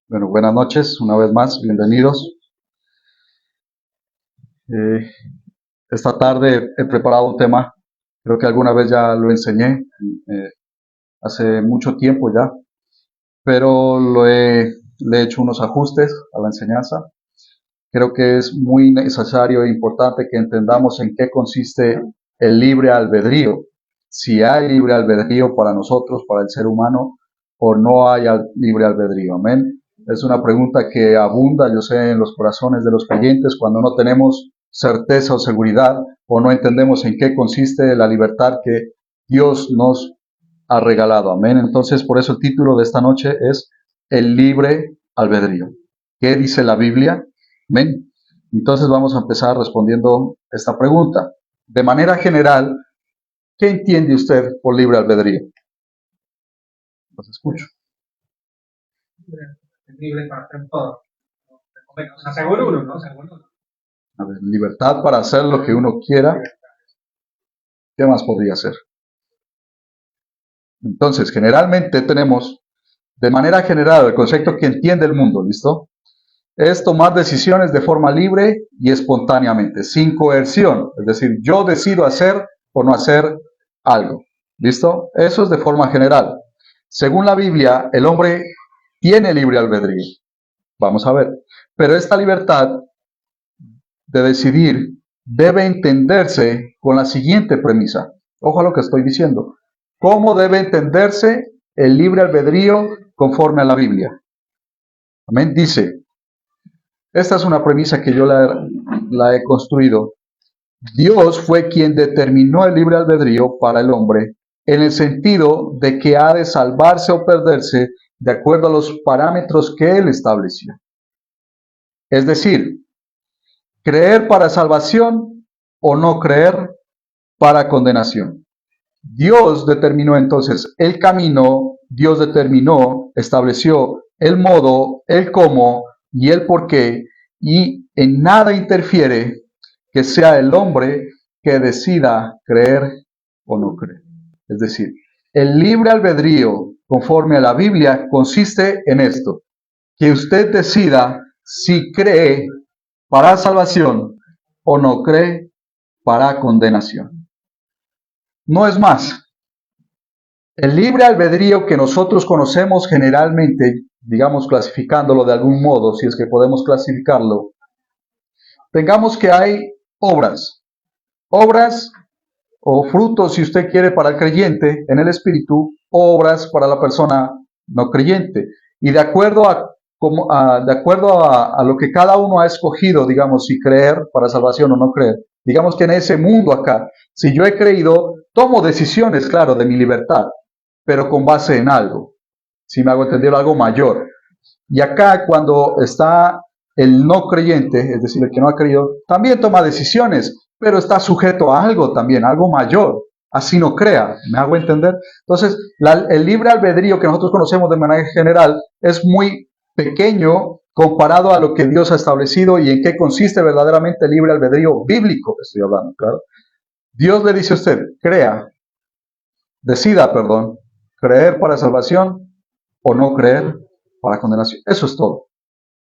Bueno, buenas noches, una vez más, bienvenidos. Eh, Esta tarde he preparado un tema, creo que alguna vez ya lo enseñé, hace mucho tiempo ya, pero le he hecho unos ajustes a la enseñanza. Creo que es muy necesario e importante que entendamos en qué consiste el libre albedrío, si hay libre albedrío para nosotros, para el ser humano, o no hay libre albedrío. Amén. Es una pregunta que abunda, yo sé, en los corazones de los creyentes cuando no tenemos certeza o seguridad o no entendemos en qué consiste la libertad que Dios nos ha regalado. Amén. Entonces, por eso el título de esta noche es el libre albedrío. ¿Qué dice la Biblia? Amén. Entonces vamos a empezar respondiendo esta pregunta. De manera general, ¿qué entiende usted por libre albedrío? Los escucho. Libre para hacer todo. O sea, según uno, ¿no? Según uno. A ver, libertad para hacer lo que uno quiera. ¿Qué más podría hacer? Entonces, generalmente tenemos, de manera general, el concepto que entiende el mundo, ¿listo? Es tomar decisiones de forma libre y espontáneamente, sin coerción. Es decir, yo decido hacer o no hacer algo. ¿Listo? Eso es de forma general. Según la Biblia, el hombre tiene libre albedrío. Vamos a ver. Pero esta libertad de decidir debe entenderse con la siguiente premisa. Ojo a lo que estoy diciendo. ¿Cómo debe entenderse el libre albedrío conforme a la Biblia? Amén. Dice, esta es una premisa que yo la he construido. Dios fue quien determinó el libre albedrío para el hombre en el sentido de que ha de salvarse o perderse de acuerdo a los parámetros que Él estableció. Es decir, creer para salvación o no creer para condenación. Dios determinó entonces el camino, Dios determinó, estableció el modo, el cómo y el por qué, y en nada interfiere que sea el hombre que decida creer o no creer. Es decir, el libre albedrío, conforme a la Biblia, consiste en esto, que usted decida si cree para salvación o no cree para condenación. No es más. El libre albedrío que nosotros conocemos generalmente, digamos clasificándolo de algún modo, si es que podemos clasificarlo, tengamos que hay obras o frutos, si usted quiere, para el creyente en el espíritu, obras para la persona no creyente. Y de acuerdo a lo que cada uno ha escogido, digamos, si creer para salvación o no creer, digamos que en ese mundo acá, si yo he creído, tomo decisiones, claro, de mi libertad, pero con base en algo, si me hago entender, algo mayor. Y acá cuando está el no creyente, es decir, el que no ha creído, también toma decisiones, pero está sujeto a algo también, algo mayor. Así no crea, ¿me hago entender? Entonces, el libre albedrío que nosotros conocemos de manera general es muy pequeño comparado a lo que Dios ha establecido y en qué consiste verdaderamente el libre albedrío bíblico, estoy hablando, claro. Dios le dice a usted, decida, creer para salvación o no creer para condenación. Eso es todo.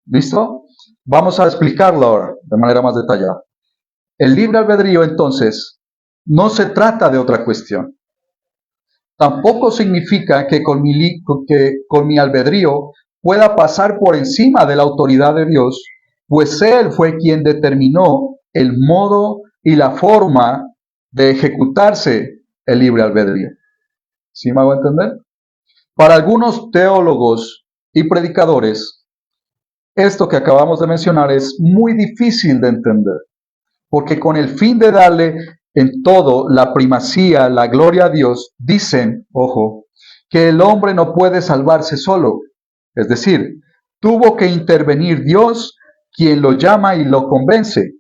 ¿Listo? Vamos a explicarlo ahora de manera más detallada. El libre albedrío, entonces, no se trata de otra cuestión. Tampoco significa que con mi albedrío pueda pasar por encima de la autoridad de Dios, pues Él fue quien determinó el modo y la forma de ejecutarse el libre albedrío. ¿Sí me hago entender? Para algunos teólogos y predicadores, esto que acabamos de mencionar es muy difícil de entender, porque con el fin de darle en todo la primacía, la gloria a Dios, dicen, ojo, que el hombre no puede salvarse solo. Es decir, tuvo que intervenir Dios, quien lo llama y lo convence.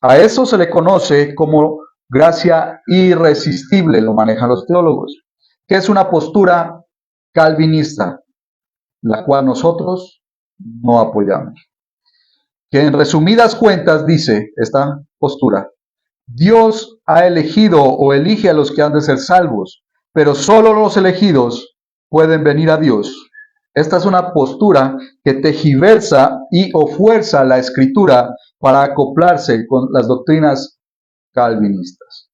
A eso se le conoce como gracia irresistible, lo manejan los teólogos, que es una postura calvinista, la cual nosotros no apoyamos. Que en resumidas cuentas dice esta postura, Dios ha elegido o elige a los que han de ser salvos, pero solo los elegidos pueden venir a Dios. Esta es una postura que tergiversa y o fuerza la escritura para acoplarse con las doctrinas calvinistas.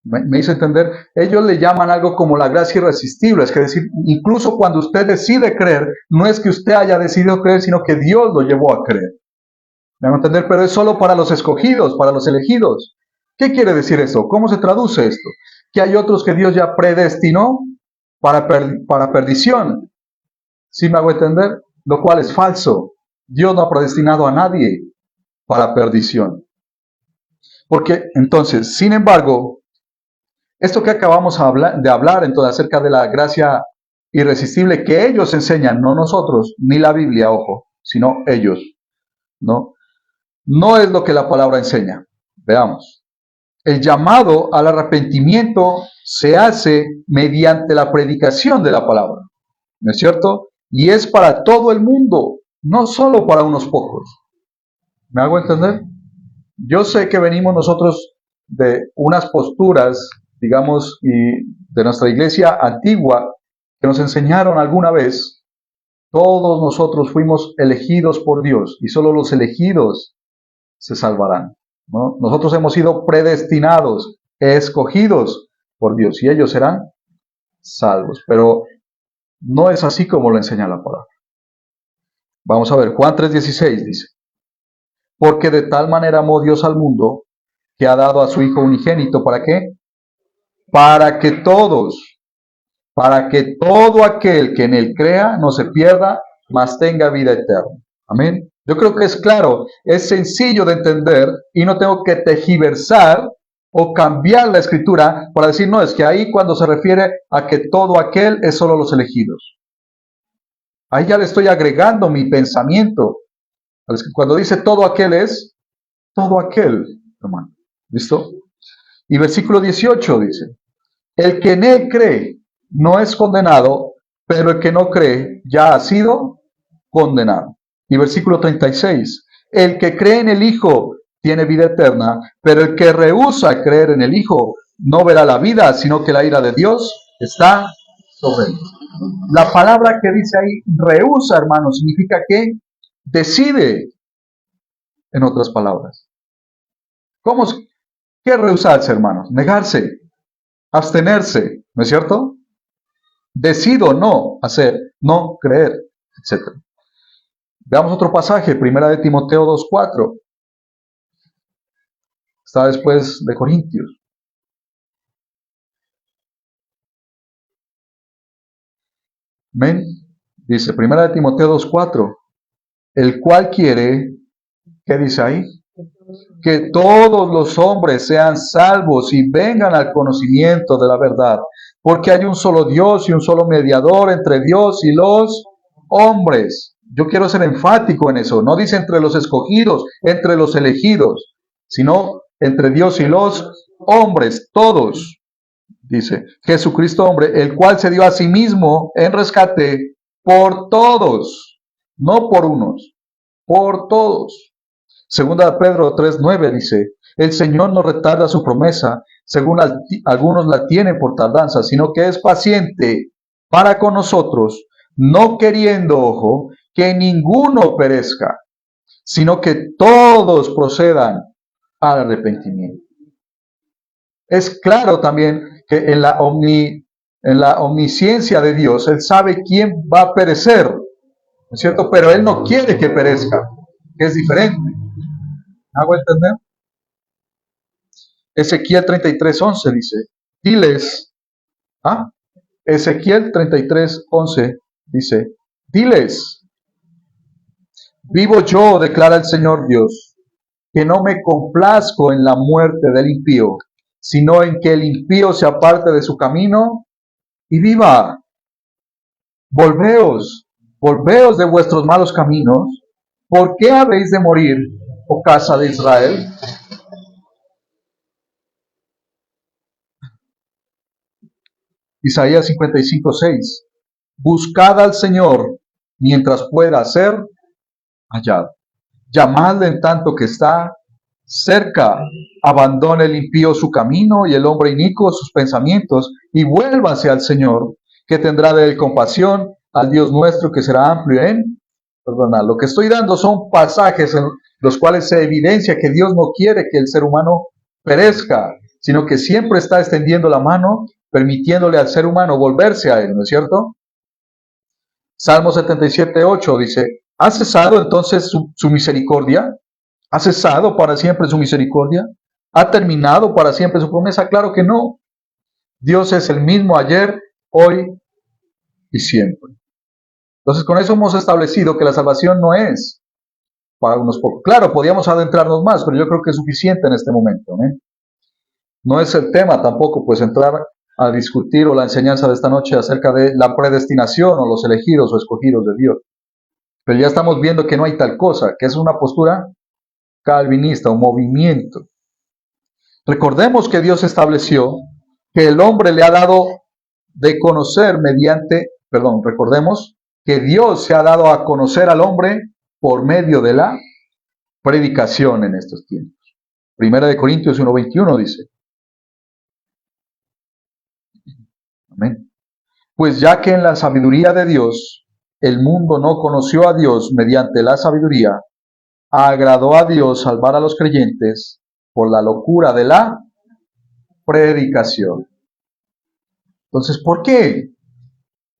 ¿Me hizo entender? Ellos le llaman algo como la gracia irresistible, es decir, incluso cuando usted decide creer, no es que usted haya decidido creer, sino que Dios lo llevó a creer. ¿Me van a entender? Pero es solo para los escogidos, para los elegidos. ¿Qué quiere decir esto? ¿Cómo se traduce esto? Que hay otros que Dios ya predestinó para perdición. ¿Sí me hago entender? Lo cual es falso. Dios no ha predestinado a nadie para perdición. Porque entonces, sin embargo, esto que acabamos de hablar entonces acerca de la gracia irresistible que ellos enseñan, no nosotros, ni la Biblia, ojo, sino ellos, ¿no? No es lo que la palabra enseña. Veamos. El llamado al arrepentimiento se hace mediante la predicación de la palabra, ¿no es cierto? Y es para todo el mundo, no solo para unos pocos. ¿Me hago entender? Yo sé que venimos nosotros de unas posturas, digamos, y de nuestra iglesia antigua, que nos enseñaron alguna vez, todos nosotros fuimos elegidos por Dios y solo los elegidos se salvarán, ¿no? Nosotros hemos sido predestinados, escogidos por Dios y ellos serán salvos, pero no es así como lo enseña la palabra. Vamos a ver, Juan 3:16 dice, porque de tal manera amó Dios al mundo que ha dado a su Hijo unigénito, ¿para qué? Para que todo aquel que en él crea no se pierda, mas tenga vida eterna. Amén. Yo creo que es claro, es sencillo de entender y no tengo que tergiversar o cambiar la escritura para decir, no, es que ahí cuando se refiere a que todo aquel es solo los elegidos. Ahí ya le estoy agregando mi pensamiento. Cuando dice todo aquel es todo aquel, hermano. ¿Listo? Y versículo 18 dice, el que en él cree no es condenado, pero el que no cree ya ha sido condenado. Y versículo 36, el que cree en el Hijo tiene vida eterna, pero el que rehúsa creer en el Hijo no verá la vida, sino que la ira de Dios está sobre él. La palabra que dice ahí, rehúsa, hermano, significa que decide, en otras palabras. ¿Cómo? ¿Qué es rehusarse, hermanos? Negarse, abstenerse, ¿no es cierto? Decido no hacer, no creer, etc. Veamos otro pasaje, 1 de Timoteo 2:4. Está después de Corintios. Amén. Dice 1 de Timoteo 2:4. El cual quiere, ¿qué dice ahí? Que todos los hombres sean salvos y vengan al conocimiento de la verdad. Porque hay un solo Dios y un solo mediador entre Dios y los hombres. Yo quiero ser enfático en eso. No dice entre los escogidos, entre los elegidos, sino entre Dios y los hombres, todos. Dice, Jesucristo hombre, el cual se dio a sí mismo en rescate por todos, no por unos, por todos. Segunda de Pedro 3:9 dice, el Señor no retarda su promesa, según algunos la tienen por tardanza, sino que es paciente para con nosotros, no queriendo, ojo, que ninguno perezca, sino que todos procedan al arrepentimiento. Es claro también que en la omnisciencia de Dios, Él sabe quién va a perecer, ¿no es cierto? Pero Él no quiere que perezca, que es diferente. ¿Hago entender? Ezequiel 33:11 dice, diles, Ezequiel 33:11 dice, diles, vivo yo, declara el Señor Dios, que no me complazco en la muerte del impío, sino en que el impío se aparte de su camino y viva. Volveos de vuestros malos caminos. ¿Por qué habéis de morir, oh casa de Israel? Isaías 55:6. Buscad al Señor mientras pueda ser hallado. Llamadle en tanto que está cerca. Abandone el impío su camino y el hombre inicuo sus pensamientos y vuélvase al Señor, que tendrá de él compasión al Dios nuestro que será amplio en perdonar. Lo que estoy dando son pasajes en los cuales se evidencia que Dios no quiere que el ser humano perezca, sino que siempre está extendiendo la mano, permitiéndole al ser humano volverse a Él, ¿no es cierto? Salmo 77:8 dice, ¿ha cesado entonces su misericordia? ¿Ha cesado para siempre su misericordia? ¿Ha terminado para siempre su promesa? Claro que no. Dios es el mismo ayer, hoy y siempre. Entonces con eso hemos establecido que la salvación no es para unos pocos. Claro, podíamos adentrarnos más, pero yo creo que es suficiente en este momento, ¿eh? No es el tema tampoco, pues, entrar a discutir o la enseñanza de esta noche acerca de la predestinación o los elegidos o escogidos de Dios. Pero ya estamos viendo que no hay tal cosa, que es una postura calvinista, un movimiento. Recordemos que Dios estableció que el hombre le ha dado de conocer recordemos que Dios se ha dado a conocer al hombre por medio de la predicación en estos tiempos. Primera de Corintios 1:21 dice, amén. Pues ya que en la sabiduría de Dios el mundo no conoció a Dios mediante la sabiduría, agradó a Dios salvar a los creyentes por la locura de la predicación. Entonces, ¿por qué?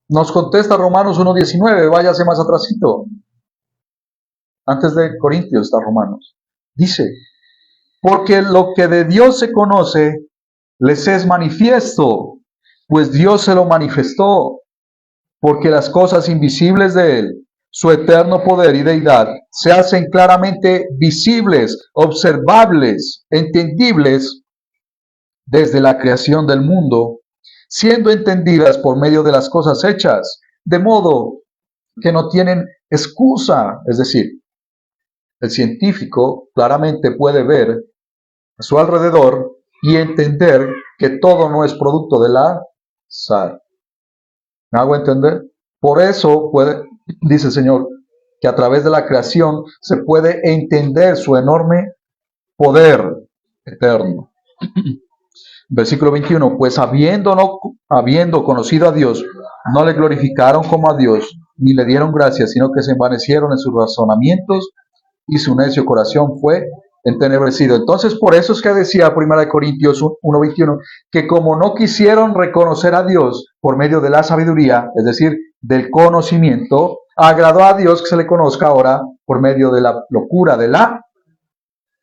Nos contesta Romanos 1:19, váyase más atrásito. Antes de Corintios está Romanos. Dice, porque lo que de Dios se conoce les es manifiesto, pues Dios se lo manifestó, porque las cosas invisibles de Él, su eterno poder y deidad, se hacen claramente visibles, observables, entendibles desde la creación del mundo, siendo entendidas por medio de las cosas hechas, de modo que no tienen excusa. Es decir, el científico claramente puede ver a su alrededor y entender que todo no es producto del azar. ¿Me hago entender? Por eso dice el Señor, que a través de la creación se puede entender su enorme poder eterno. Versículo 21, pues habiendo conocido a Dios, no le glorificaron como a Dios, ni le dieron gracias, sino que se envanecieron en sus razonamientos, y su necio corazón fue entenebrecido. Entonces, por eso es que decía 1 Corintios 1:21, que como no quisieron reconocer a Dios por medio de la sabiduría, es decir, del conocimiento, agradó a Dios que se le conozca ahora por medio de la locura de la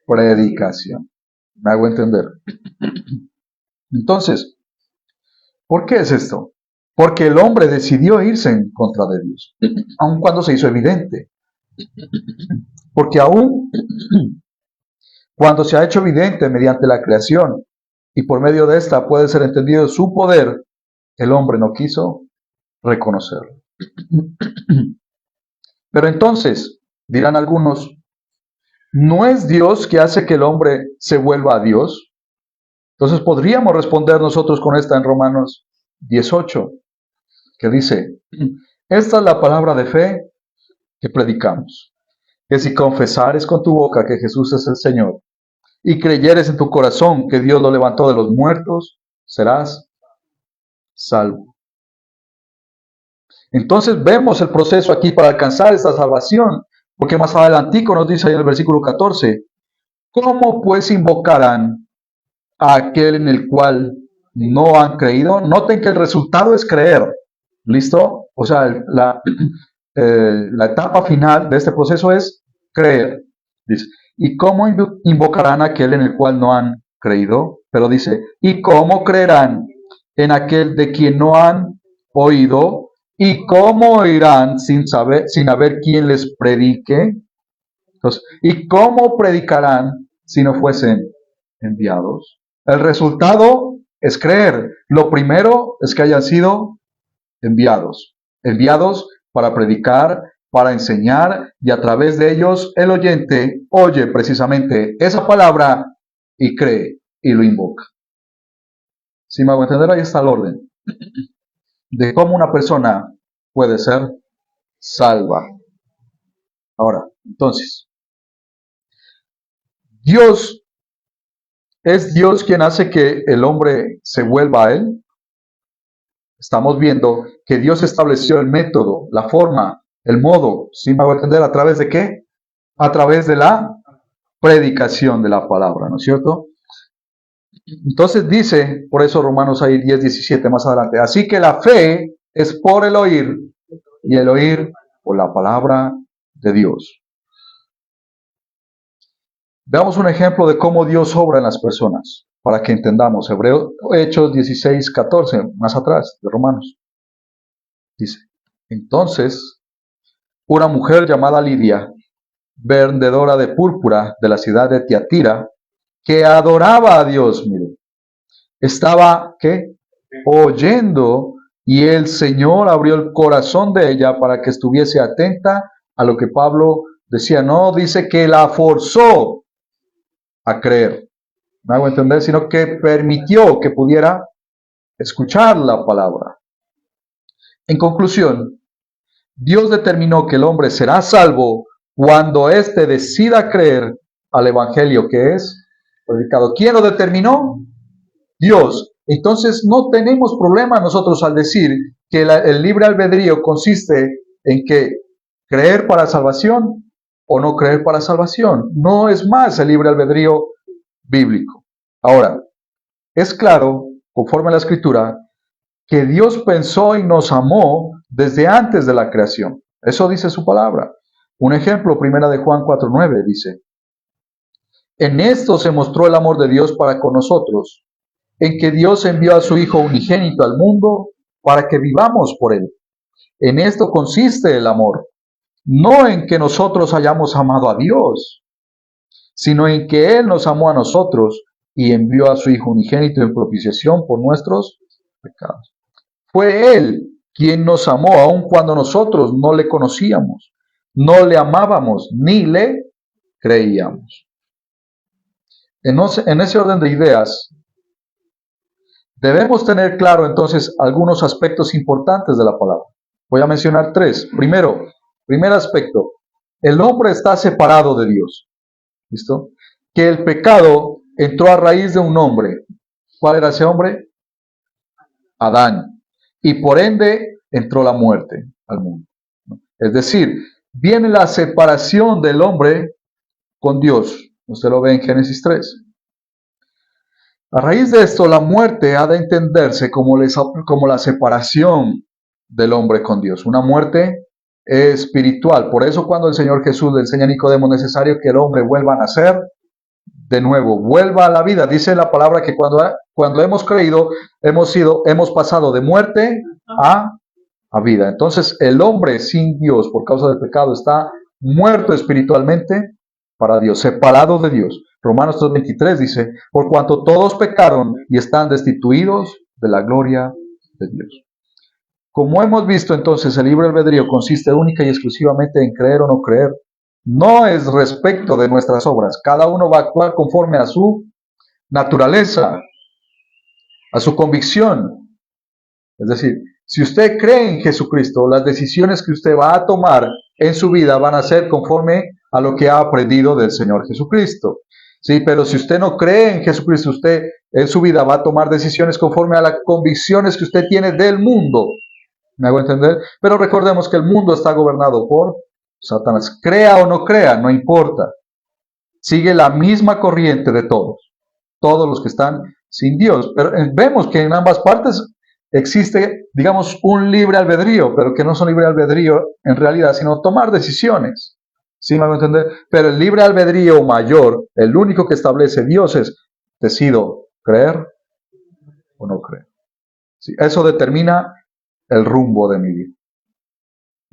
predicación. ¿Me hago entender? Entonces, ¿por qué es esto? Porque el hombre decidió irse en contra de Dios, aun cuando se hizo evidente. Porque aún cuando se ha hecho evidente mediante la creación y por medio de esta puede ser entendido su poder, el hombre no quiso reconocerlo. Pero entonces, dirán algunos, ¿no es Dios que hace que el hombre se vuelva a Dios? Entonces podríamos responder nosotros con esta en Romanos 18, que dice, esta es la palabra de fe que predicamos, que si confesares con tu boca que Jesús es el Señor, y creyeres en tu corazón que Dios lo levantó de los muertos, serás salvo. Entonces vemos el proceso aquí para alcanzar esta salvación, porque más adelantico nos dice ahí en el versículo 14, ¿cómo pues invocarán a aquel en el cual no han creído? Noten que el resultado es creer, ¿listo? O sea, la etapa final de este proceso es creer. Dice, ¿y cómo invocarán a aquel en el cual no han creído? Pero dice, ¿y cómo creerán en aquel de quien no han oído? ¿Y cómo oirán sin haber quien les predique? Entonces, ¿y cómo predicarán si no fuesen enviados? El resultado es creer. Lo primero es que hayan sido enviados. Enviados para predicar, para enseñar, y a través de ellos el oyente oye precisamente esa palabra y cree y lo invoca. Si me hago entender, ahí está el orden de cómo una persona puede ser salva. Ahora, entonces, Dios es Dios quien hace que el hombre se vuelva a Él. estamos viendo que Dios estableció el método, la forma, el modo, ¿sí me hago entender? ¿A través de qué? A través de la predicación de la palabra, ¿no es cierto? Entonces dice, por eso Romanos ahí 10, 17 más adelante, así que la fe es por el oír y el oír por la palabra de Dios. Veamos un ejemplo de cómo Dios obra en las personas, para que entendamos. Hechos 16, 14, más atrás de Romanos. Dice, entonces, una mujer llamada Lidia, vendedora de púrpura de la ciudad de Tiatira, que adoraba a Dios, mire, estaba, ¿qué? Oyendo, y el Señor abrió el corazón de ella para que estuviese atenta a lo que Pablo decía. No dice que la forzó a creer, me hago entender, sino que permitió que pudiera escuchar la palabra. En conclusión, Dios determinó que el hombre será salvo cuando éste decida creer al evangelio que es predicado. ¿Quién lo determinó? Dios. Entonces no tenemos problema nosotros al decir que el libre albedrío consiste en que creer para salvación o no creer para salvación. No es más el libre albedrío bíblico. Ahora, es claro, conforme a la Escritura, que Dios pensó y nos amó desde antes de la creación. Eso dice su palabra. Un ejemplo, primera de Juan 4:9 dice, en esto se mostró el amor de Dios para con nosotros, en que Dios envió a su Hijo unigénito al mundo para que vivamos por él. En esto consiste el amor, no en que nosotros hayamos amado a Dios, sino en que Él nos amó a nosotros y envió a su Hijo unigénito en propiciación por nuestros pecados. Fue Él quien nos amó aun cuando nosotros no le conocíamos, no le amábamos ni le creíamos. En ese orden de ideas, debemos tener claro entonces algunos aspectos importantes de la palabra. Voy a mencionar tres. Primero, primer aspecto, el hombre está separado de Dios. ¿Listo? Que el pecado entró a raíz de un hombre. ¿Cuál era ese hombre? Adán. Y por ende entró la muerte al mundo. Es decir, viene la separación del hombre con Dios. Usted lo ve en Génesis 3. A raíz de esto, la muerte ha de entenderse como la separación del hombre con Dios. Una muerte espiritual. Por eso cuando el Señor Jesús le enseña a Nicodemo, es necesario que el hombre vuelva a nacer de nuevo, vuelva a la vida. Dice la palabra que cuando hemos creído, hemos pasado de muerte a vida. Entonces el hombre sin Dios por causa del pecado está muerto espiritualmente para Dios, separado de Dios. Romanos 3:23 dice, por cuanto todos pecaron y están destituidos de la gloria de Dios. Como hemos visto entonces, el libre albedrío consiste única y exclusivamente en creer o no creer. No es respecto de nuestras obras. Cada uno va a actuar conforme a su naturaleza, a su convicción. Es decir, si usted cree en Jesucristo, las decisiones que usted va a tomar en su vida van a ser conforme a lo que ha aprendido del Señor Jesucristo. Sí, pero si usted no cree en Jesucristo, usted en su vida va a tomar decisiones conforme a las convicciones que usted tiene del mundo. ¿Me hago entender? Pero recordemos que el mundo está gobernado por Satanás. Crea o no crea, no importa. Sigue la misma corriente de todos los que están sin Dios. Pero vemos que en ambas partes existe, digamos, un libre albedrío, pero que no son libre albedrío en realidad, sino tomar decisiones. ¿Sí me hago entender? Pero el libre albedrío mayor, el único que establece Dios es, decido creer o no creer. ¿Sí? Eso determina el rumbo de mi vida.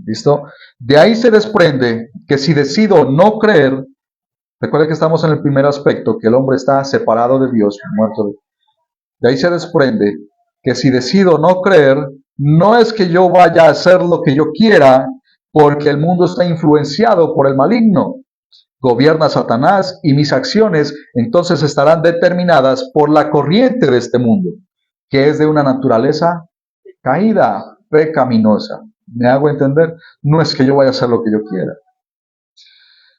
¿Listo? De ahí se desprende que si decido no creer, recuerden que estamos en el primer aspecto, que el hombre está separado de Dios, muerto. De ahí se desprende que si decido no creer, no es que yo vaya a hacer lo que yo quiera, porque el mundo está influenciado por el maligno. Gobierna Satanás y mis acciones entonces estarán determinadas por la corriente de este mundo, que es de una naturaleza caída, pecaminosa. ¿Me hago entender? No es que yo vaya a hacer lo que yo quiera.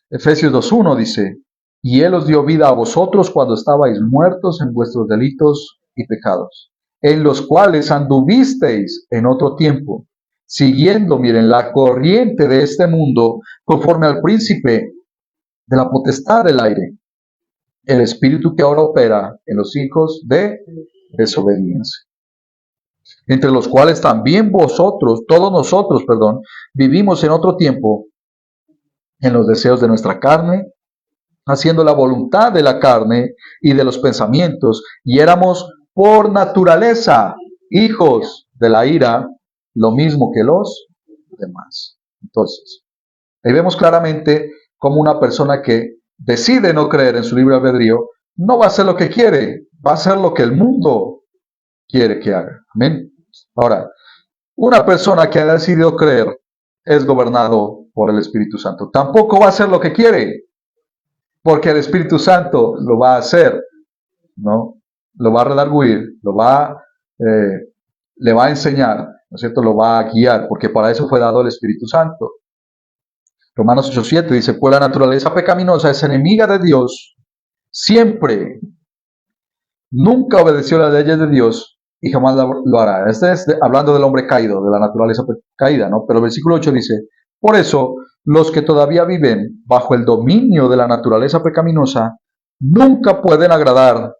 Efesios 2:1 dice, y Él os dio vida a vosotros cuando estabais muertos en vuestros delitos y pecados, en los cuales anduvisteis en otro tiempo, siguiendo, miren, la corriente de este mundo, conforme al príncipe de la potestad del aire, el espíritu que ahora opera en los hijos de desobediencia, entre los cuales también todos nosotros, vivimos en otro tiempo en los deseos de nuestra carne, haciendo la voluntad de la carne y de los pensamientos, y éramos por naturaleza hijos de la ira, lo mismo que los demás. Entonces, ahí vemos claramente cómo una persona que decide no creer en su libre albedrío no va a hacer lo que quiere, va a hacer lo que el mundo quiere que haga. Amén. Ahora, una persona que ha decidido creer es gobernado por el Espíritu Santo. Tampoco va a hacer lo que quiere, porque el Espíritu Santo lo va a hacer, ¿no? Lo va a redarguir, le va a enseñar, ¿no es cierto? Lo va a guiar, porque para eso fue dado el Espíritu Santo. Romanos 8:7 dice, pues la naturaleza pecaminosa es enemiga de Dios siempre. Nunca obedeció las leyes de Dios y jamás lo hará. Este es hablando del hombre caído, de la naturaleza caída, ¿no? Pero el versículo 8 dice, por eso los que todavía viven bajo el dominio de la naturaleza pecaminosa nunca pueden agradar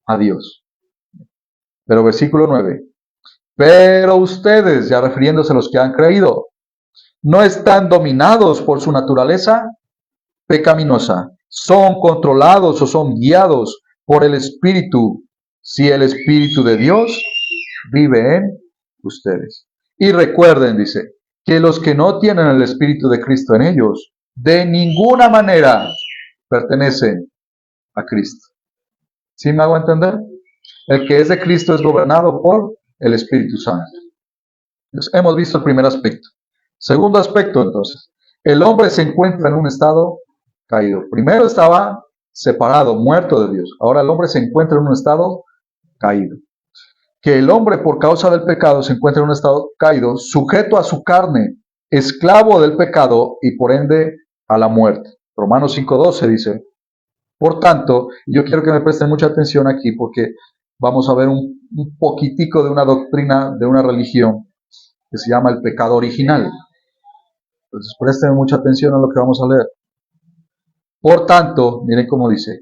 a Dios. Pero versículo 9, pero ustedes, ya refiriéndose a los que han creído, no están dominados por su naturaleza pecaminosa, son controlados o son guiados por el Espíritu, si el Espíritu de Dios vive en ustedes. Y recuerden, dice, que los que no tienen el Espíritu de Cristo en ellos, de ninguna manera pertenecen a Cristo. ¿Sí me hago entender? El que es de Cristo es gobernado por el Espíritu Santo. Entonces, hemos visto el primer aspecto. Segundo aspecto, entonces, el hombre se encuentra en un estado caído. Primero estaba separado, muerto de Dios. Ahora el hombre se encuentra en un estado caído. Que el hombre por causa del pecado se encuentra en un estado caído, sujeto a su carne, esclavo del pecado y por ende a la muerte. Romanos 5:12 dice, por tanto, yo quiero que me presten mucha atención aquí porque vamos a ver un poquitico de una doctrina, de una religión que se llama el pecado original. Entonces presten mucha atención a lo que vamos a leer. Por tanto, miren cómo dice,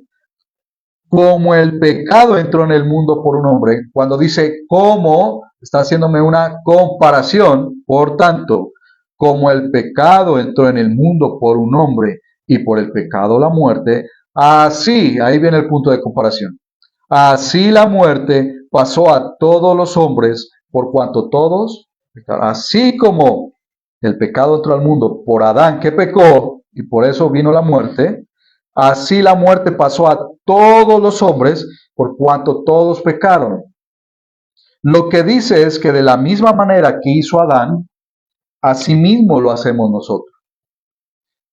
como el pecado entró en el mundo por un hombre, cuando dice como, está haciéndome una comparación, por tanto, como el pecado entró en el mundo por un hombre y por el pecado la muerte, así, ahí viene el punto de comparación, así la muerte pasó a todos los hombres por cuanto todos pecaron. Así como el pecado entró al mundo por Adán que pecó y por eso vino la muerte, así la muerte pasó a todos los hombres por cuanto todos pecaron. Lo que dice es que de la misma manera que hizo Adán, asimismo lo hacemos nosotros.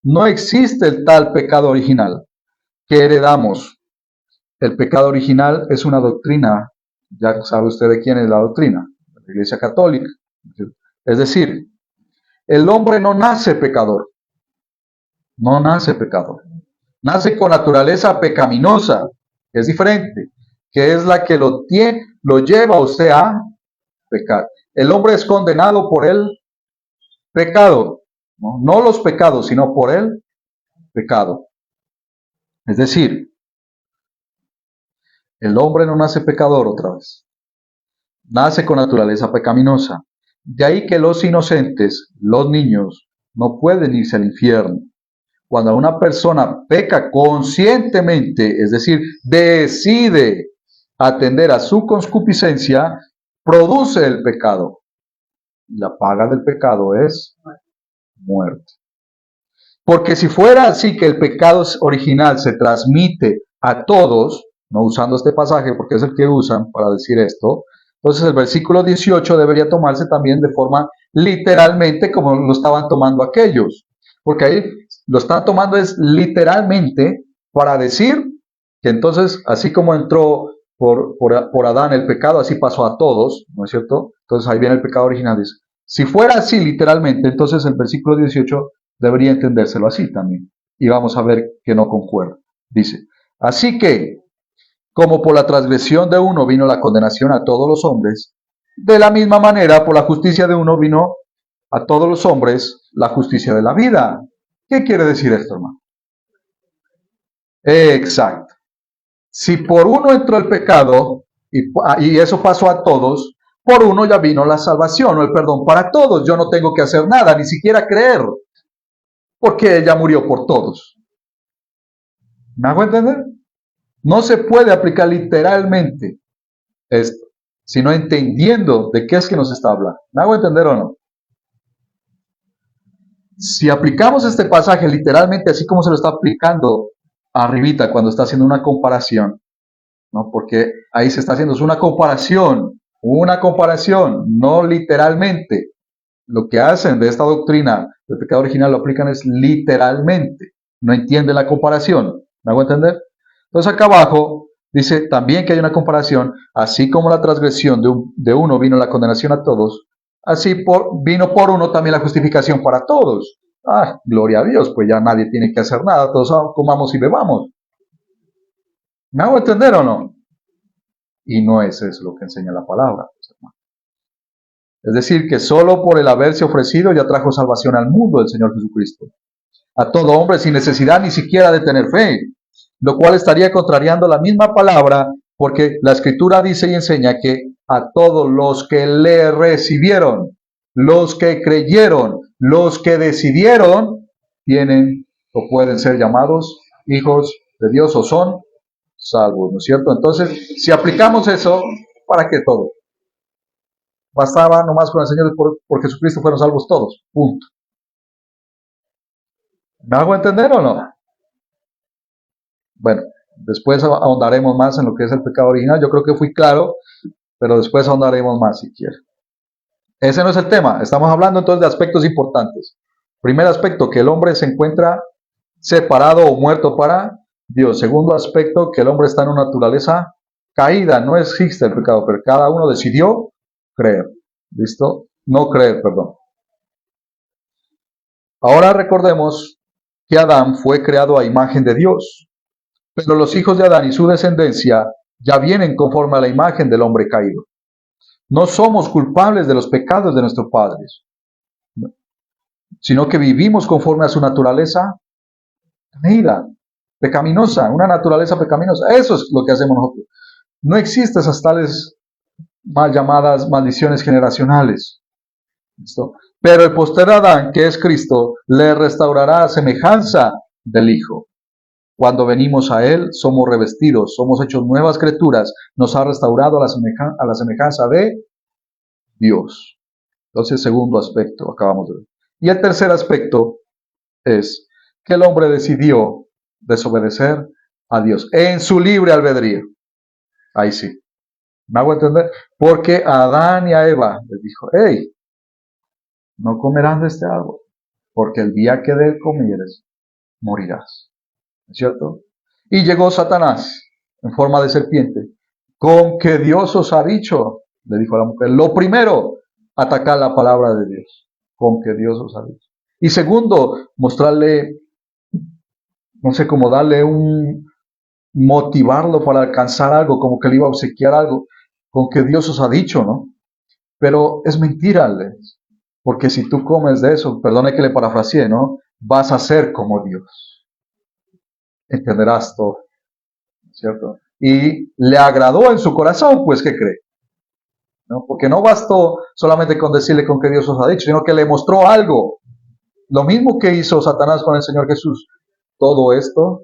No existe el tal pecado original que heredamos. El pecado original es una doctrina, ya sabe usted de quién es la doctrina, la Iglesia Católica. Es decir, el hombre no nace pecador, no nace pecador. Nace con naturaleza pecaminosa, que es diferente, que es la que lo lleva a usted a pecar. El hombre es condenado por el pecado, no los pecados, sino por el pecado. Es decir, el hombre no nace pecador otra vez, nace con naturaleza pecaminosa. De ahí que los inocentes, los niños, no pueden irse al infierno. Cuando una persona peca conscientemente, es decir, decide atender a su concupiscencia, produce el pecado. Y la paga del pecado es muerte. Porque si fuera así que el pecado original se transmite a todos, no usando este pasaje porque es el que usan para decir esto, entonces el versículo 18 debería tomarse también de forma literalmente como lo estaban tomando aquellos. Porque ahí lo están tomando es literalmente para decir que entonces, así como entró por Adán el pecado, así pasó a todos, ¿no es cierto? Entonces ahí viene el pecado original. Dice, si fuera así literalmente, entonces el versículo 18 debería entendérselo así también. Y vamos a ver que no concuerda. Dice, así que como por la transgresión de uno vino la condenación a todos los hombres, de la misma manera por la justicia de uno vino a todos los hombres la justicia de la vida. ¿Qué quiere decir esto, hermano? Exacto. Si por uno entró el pecado, y eso pasó a todos, por uno ya vino la salvación o el perdón para todos. Yo no tengo que hacer nada, ni siquiera creer, porque ella murió por todos. ¿Me hago entender? No se puede aplicar literalmente esto, sino entendiendo de qué es que nos está hablando. ¿Me hago entender o no? Si aplicamos este pasaje literalmente así como se lo está aplicando arribita cuando está haciendo una comparación, ¿no? Porque ahí se está haciendo una comparación, no literalmente. Lo que hacen de esta doctrina del pecado original lo aplican es literalmente. No entienden la comparación. ¿Me hago entender? Entonces acá abajo dice también que hay una comparación, así como la transgresión de uno vino la condenación a todos, así vino por uno también la justificación para todos. Ah, gloria a Dios, pues ya nadie tiene que hacer nada, todos comamos y bebamos. ¿Me hago entender o no? Y no es eso lo que enseña la palabra, pues, hermano. Es decir, que solo por el haberse ofrecido ya trajo salvación al mundo el Señor Jesucristo. A todo hombre sin necesidad ni siquiera de tener fe, lo cual estaría contrariando la misma palabra, porque la Escritura dice y enseña que a todos los que le recibieron, los que creyeron, los que decidieron, tienen o pueden ser llamados hijos de Dios o son salvos, ¿no es cierto? Entonces, si aplicamos eso, ¿para qué todo? Bastaba nomás con el Señor por Jesucristo fueron salvos todos, punto. ¿Me hago entender o no? Bueno, después ahondaremos más en lo que es el pecado original. Yo creo que fui claro, pero después ahondaremos más si quiere. Ese no es el tema. Estamos hablando entonces de aspectos importantes. Primer aspecto, que el hombre se encuentra separado o muerto para Dios. Segundo aspecto, que el hombre está en una naturaleza caída. No existe el pecado, pero cada uno decidió creer. ¿Listo? No creer, perdón. Ahora recordemos que Adán fue creado a imagen de Dios. Pero los hijos de Adán y su descendencia ya vienen conforme a la imagen del hombre caído. No somos culpables de los pecados de nuestros padres, sino que vivimos conforme a su naturaleza caída, pecaminosa, una naturaleza pecaminosa. Eso es lo que hacemos nosotros. No existen esas tales mal llamadas maldiciones generacionales. ¿Listo? Pero el postrer Adán, que es Cristo, le restaurará a semejanza del Hijo. Cuando venimos a Él, somos revestidos, somos hechos nuevas criaturas, nos ha restaurado a la semejanza de Dios. Entonces, segundo aspecto, acabamos de ver. Y el tercer aspecto es que el hombre decidió desobedecer a Dios en su libre albedrío. Ahí sí. ¿Me hago entender? Porque a Adán y a Eva les dijo, hey, no comerán de este árbol, porque el día que de él comieres, morirás. ¿Es cierto? Y llegó Satanás en forma de serpiente. ¿Con que Dios os ha dicho? Le dijo a la mujer. Lo primero, atacar la palabra de Dios. Con que Dios os ha dicho. Y segundo, mostrarle, no sé cómo darle motivarlo para alcanzar algo, como que le iba a obsequiar algo. Con que Dios os ha dicho, ¿no? Pero es mentira, porque si tú comes de eso, perdone que le parafraseé, ¿no? Vas a ser como Dios. Entenderás todo, ¿cierto? Y le agradó en su corazón, pues, ¿qué cree? ¿No? Porque no bastó solamente con decirle con que Dios os ha dicho, sino que le mostró algo. Lo mismo que hizo Satanás con el Señor Jesús. Todo esto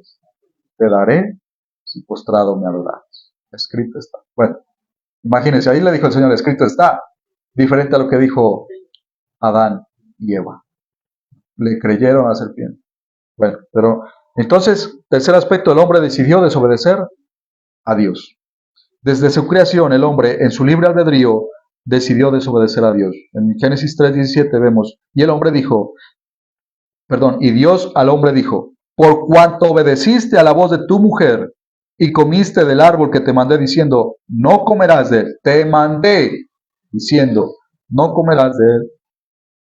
te daré si postrado me adoras. Escrito está. Bueno, imagínense, ahí le dijo el Señor, escrito está. Diferente a lo que dijo Adán y Eva. Le creyeron a la serpiente. Bueno, pero entonces, tercer aspecto, el hombre decidió desobedecer a Dios. Desde su creación, el hombre, en su libre albedrío, decidió desobedecer a Dios. En Génesis 3:17 vemos, y el hombre dijo, y Dios al hombre dijo, por cuanto obedeciste a la voz de tu mujer y comiste del árbol que te mandé diciendo, no comerás de él, te mandé diciendo, no comerás de él,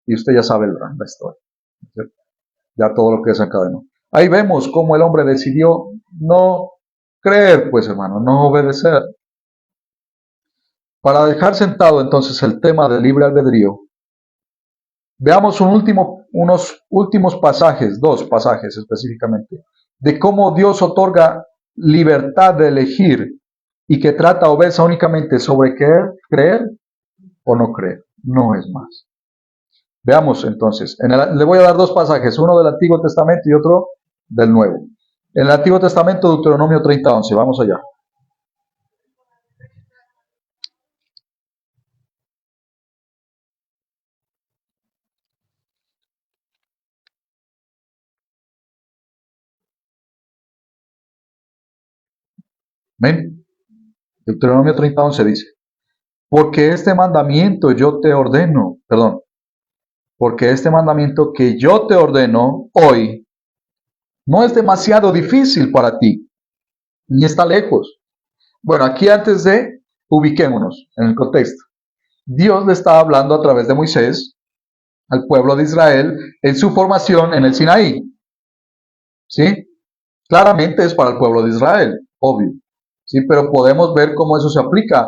y usted ya sabe la historia, ¿cierto? Ya todo lo que desencadenó. Ahí vemos cómo el hombre decidió no Creer, pues hermano, no obedecer. Para dejar sentado entonces el tema del libre albedrío, veamos unos últimos pasajes, dos pasajes específicamente, de cómo Dios otorga libertad de elegir y que trata o versa únicamente sobre creer o no creer, no es más. Veamos entonces, le voy a dar dos pasajes, uno del Antiguo Testamento y otro del Nuevo. En el Antiguo Testamento, Deuteronomio 30:11, vamos allá. ¿Ven? Deuteronomio 30:11 dice, porque este mandamiento yo te ordeno, perdón, porque este mandamiento que yo te ordeno hoy no es demasiado difícil para ti, ni está lejos. Bueno, aquí antes de ubiquémonos en el contexto. Dios le estaba hablando a través de Moisés al pueblo de Israel en su formación en el Sinaí. ¿Sí? Claramente es para el pueblo de Israel, obvio. ¿Sí? Pero podemos ver cómo eso se aplica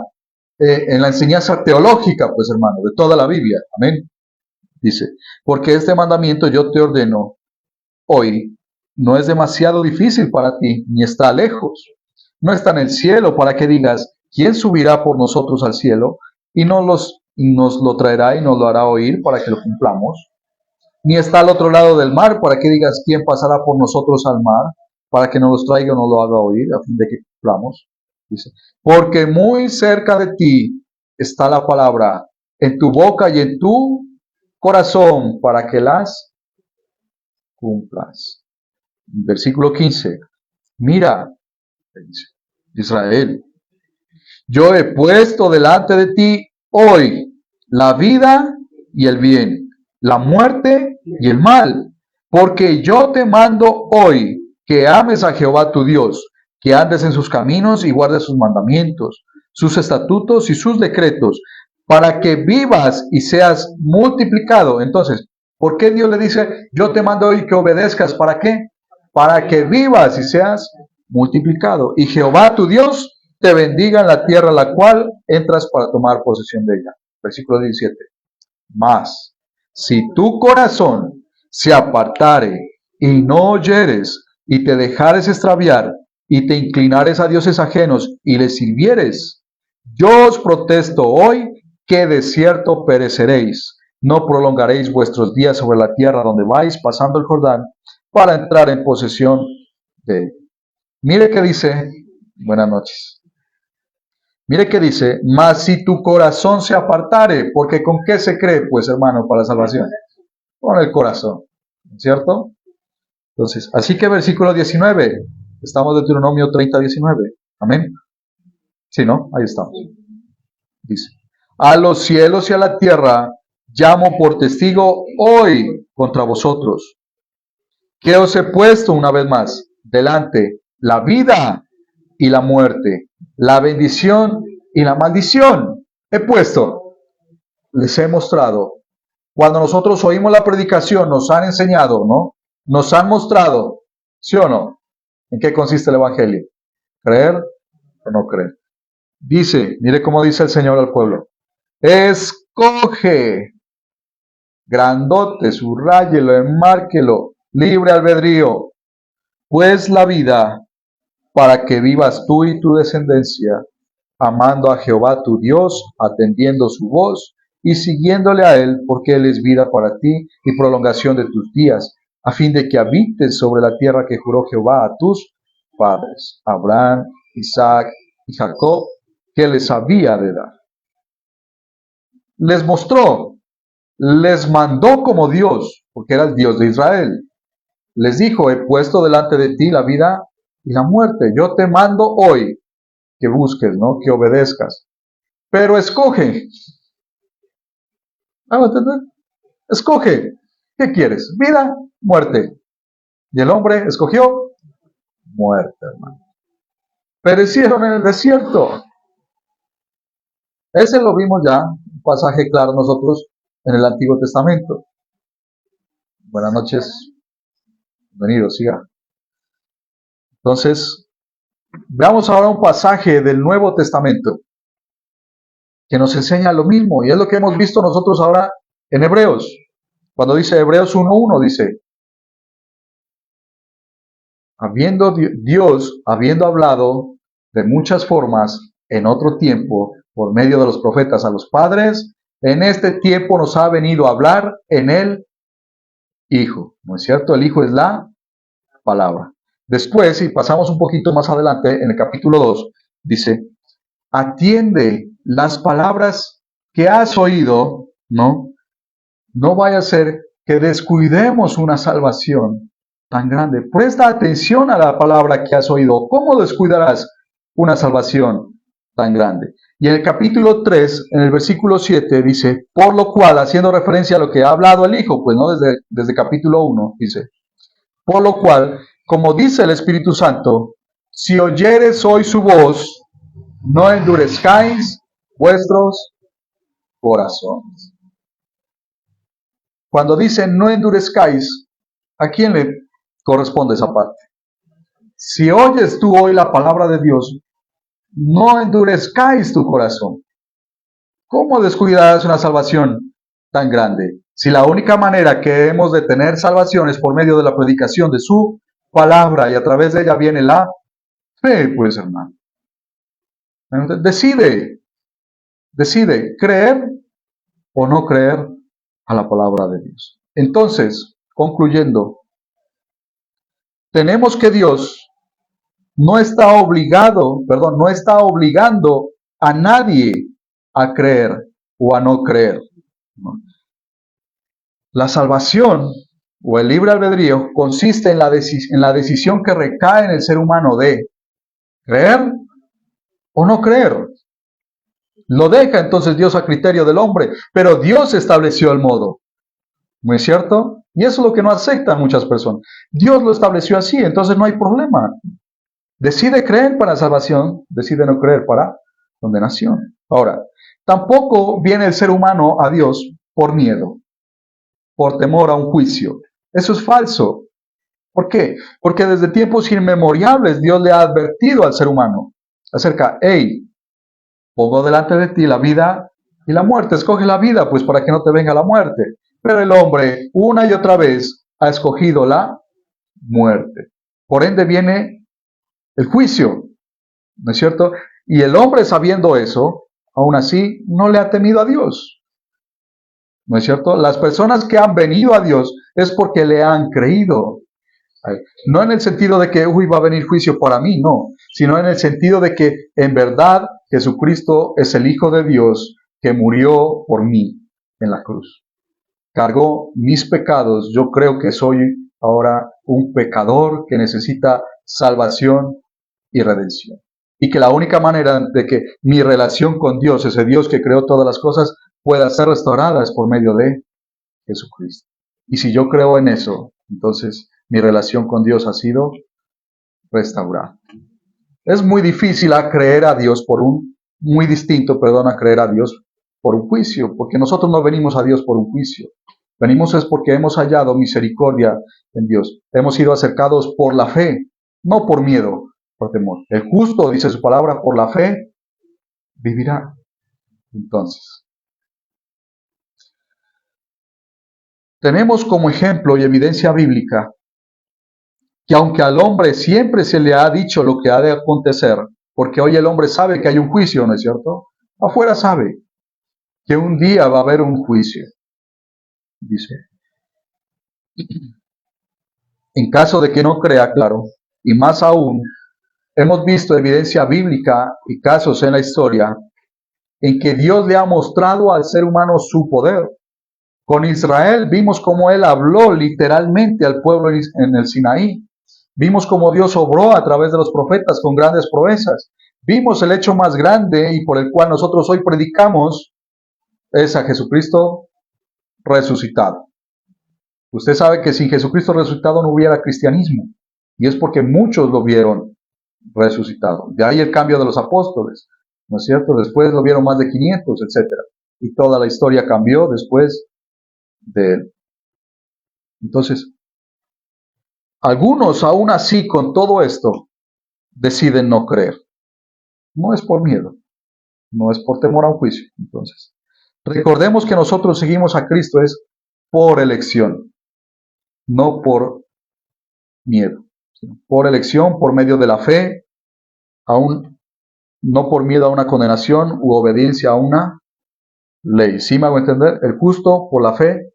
en la enseñanza teológica, pues hermano, de toda la Biblia. Amén. Dice, porque este mandamiento yo te ordeno hoy no es demasiado difícil para ti, ni está lejos. No está en el cielo para que digas, ¿quién subirá por nosotros al cielo? Y nos lo traerá y nos lo hará oír para que lo cumplamos. Ni está al otro lado del mar para que digas, ¿quién pasará por nosotros al mar? Para que nos los traiga o nos lo haga oír, a fin de que cumplamos. Dice, porque muy cerca de ti está la palabra, en tu boca y en tu corazón, para que las cumplas. Versículo 15. Mira, dice Israel, yo he puesto delante de ti hoy la vida y el bien, la muerte y el mal, porque yo te mando hoy que ames a Jehová tu Dios, que andes en sus caminos y guardes sus mandamientos, sus estatutos y sus decretos, para que vivas y seas multiplicado. Entonces, ¿por qué Dios le dice, yo te mando hoy que obedezcas? ¿Para qué? Para que vivas y seas multiplicado. Y Jehová tu Dios te bendiga en la tierra a la cual entras para tomar posesión de ella. Versículo 17. Mas, si tu corazón se apartare y no oyeres y te dejares extraviar y te inclinares a dioses ajenos y les sirvieres, yo os protesto hoy que de cierto pereceréis. No prolongaréis vuestros días sobre la tierra donde vais pasando el Jordán para entrar en posesión de él. Mire qué dice, buenas noches. Mire que dice, mas si tu corazón se apartare, porque ¿con qué se cree, pues, hermano, para la salvación? Con el corazón, ¿cierto? Entonces, así que versículo 19, estamos de Deuteronomio 30:19, amén. Sí, ¿no? Ahí estamos. Dice, a los cielos y a la tierra llamo por testigo hoy contra vosotros, que os he puesto una vez más delante la vida y la muerte, la bendición y la maldición. He puesto, les he mostrado. Cuando nosotros oímos la predicación, nos han enseñado, ¿no? Nos han mostrado, ¿sí o no? ¿En qué consiste el Evangelio? ¿Creer o no creer? Dice, mire cómo dice el Señor al pueblo. Escoge, grandote, subrayelo, enmárquelo, libre albedrío, pues la vida para que vivas tú y tu descendencia, amando a Jehová tu Dios, atendiendo su voz y siguiéndole a Él, porque Él es vida para ti y prolongación de tus días, a fin de que habites sobre la tierra que juró Jehová a tus padres, Abraham, Isaac y Jacob, que les había de dar. Les mostró, les mandó como Dios, porque era el Dios de Israel. Les dijo, he puesto delante de ti la vida y la muerte. Yo te mando hoy que busques, ¿no? Que obedezcas. Pero escoge. Escoge. ¿Qué quieres? ¿Vida? Muerte. Y el hombre escogió muerte, hermano. Perecieron en el desierto. Ese lo vimos ya, un pasaje claro nosotros en el Antiguo Testamento. Buenas noches. Bienvenidos, siga. Entonces, Veamos ahora un pasaje del Nuevo Testamento que nos enseña lo mismo, y es lo que hemos visto nosotros ahora en Hebreos. Cuando dice Hebreos 1:1, dice, Dios, habiendo hablado de muchas formas en otro tiempo por medio de los profetas a los padres, en este tiempo nos ha venido a hablar en el Hijo. ¿No es cierto? El Hijo es la palabra. Después, si pasamos un poquito más adelante, en el capítulo 2, dice, atiende las palabras que has oído, ¿no? No vaya a ser que descuidemos una salvación tan grande. Presta atención a la palabra que has oído. ¿Cómo descuidarás una salvación tan grande? Y en el capítulo 3, en el versículo 7, dice, por lo cual, haciendo referencia a lo que ha hablado el Hijo, pues no desde capítulo 1, dice, por lo cual, como dice el Espíritu Santo, si oyeres hoy su voz, no endurezcáis vuestros corazones. Cuando dice no endurezcáis, ¿a quién le corresponde esa parte? Si oyes tú hoy la palabra de Dios, no endurezcáis tu corazón. ¿Cómo descuidarás una salvación tan grande? Si la única manera que hemos de tener salvación es por medio de la predicación de su palabra y a través de ella viene la fe, pues hermano. Decide creer o no creer a la palabra de Dios. Entonces, concluyendo, tenemos que Dios no está obligando a nadie a creer o a no creer. La salvación o el libre albedrío consiste en la decisión que recae en el ser humano de creer o no creer. Lo deja entonces Dios a criterio del hombre, pero Dios estableció el modo. ¿No es cierto? Y eso es lo que no aceptan muchas personas. Dios lo estableció así, entonces no hay problema. Decide creer para salvación, decide no creer para condenación. Ahora, tampoco viene el ser humano a Dios por miedo, por temor a un juicio. Eso es falso. ¿Por qué? Porque desde tiempos inmemoriales Dios le ha advertido al ser humano acerca, hey, pongo delante de ti la vida y la muerte. Escoge la vida, pues para que no te venga la muerte. Pero el hombre una y otra vez ha escogido la muerte. Por ende viene el juicio, ¿no es cierto? Y el hombre, sabiendo eso, aún así no le ha temido a Dios, ¿no es cierto? Las personas que han venido a Dios es porque le han creído. No en el sentido de que, va a venir juicio para mí, no, sino en el sentido de que en verdad Jesucristo es el Hijo de Dios que murió por mí en la cruz. Cargó mis pecados. Yo creo que soy ahora un pecador que necesita salvación y redención. Y que la única manera de que mi relación con Dios, ese Dios que creó todas las cosas, pueda ser restaurada es por medio de Jesucristo. Y si yo creo en eso, entonces mi relación con Dios ha sido restaurada. Es muy difícil creer a Dios a creer a Dios por un juicio, porque nosotros no venimos a Dios por un juicio. Venimos es porque hemos hallado misericordia en Dios. Hemos sido acercados por la fe, no por miedo, por temor. El justo, dice su palabra, por la fe vivirá. Entonces, tenemos como ejemplo y evidencia bíblica que aunque al hombre siempre se le ha dicho lo que ha de acontecer, porque hoy el hombre sabe que hay un juicio, ¿no es cierto? Afuera sabe que un día va a haber un juicio, dice. En caso de que no crea, claro, y más aún, hemos visto evidencia bíblica y casos en la historia en que Dios le ha mostrado al ser humano su poder. Con Israel vimos cómo Él habló literalmente al pueblo en el Sinaí. Vimos cómo Dios obró a través de los profetas con grandes proezas. Vimos el hecho más grande y por el cual nosotros hoy predicamos es a Jesucristo resucitado. Usted sabe que sin Jesucristo resucitado no hubiera cristianismo. Y es porque muchos lo vieron resucitado. De ahí el cambio de los apóstoles, ¿no es cierto? Después lo vieron más de 500, etc. Y toda la historia cambió después de él. Entonces, algunos aún así con todo esto deciden no creer. No es por miedo, no es por temor a un juicio. Entonces, recordemos que nosotros seguimos a Cristo es por elección, no por miedo, sino por elección, por medio de la fe, aún no por miedo a una condenación u obediencia a una ley. ¿Sí me hago entender? El justo por la fe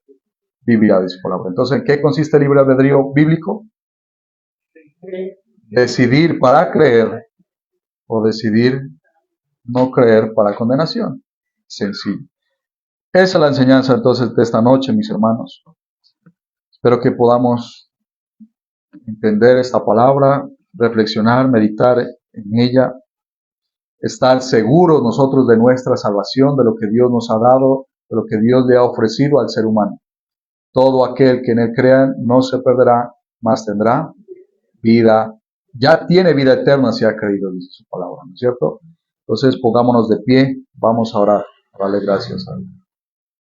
vivirá, dice por la fe. Entonces, ¿en qué consiste el libre albedrío bíblico? Decidir para creer o decidir no creer para condenación. Sencillo. Esa es la enseñanza entonces de esta noche, mis hermanos. Espero que podamos entender esta palabra, reflexionar, meditar en ella, estar seguros nosotros de nuestra salvación, de lo que Dios nos ha dado, de lo que Dios le ha ofrecido al ser humano. Todo aquel que en él crea no se perderá, mas tendrá vida, ya tiene vida eterna si ha creído, dice su palabra, ¿no es cierto? Entonces pongámonos de pie, vamos a orar, a darle gracias a Dios.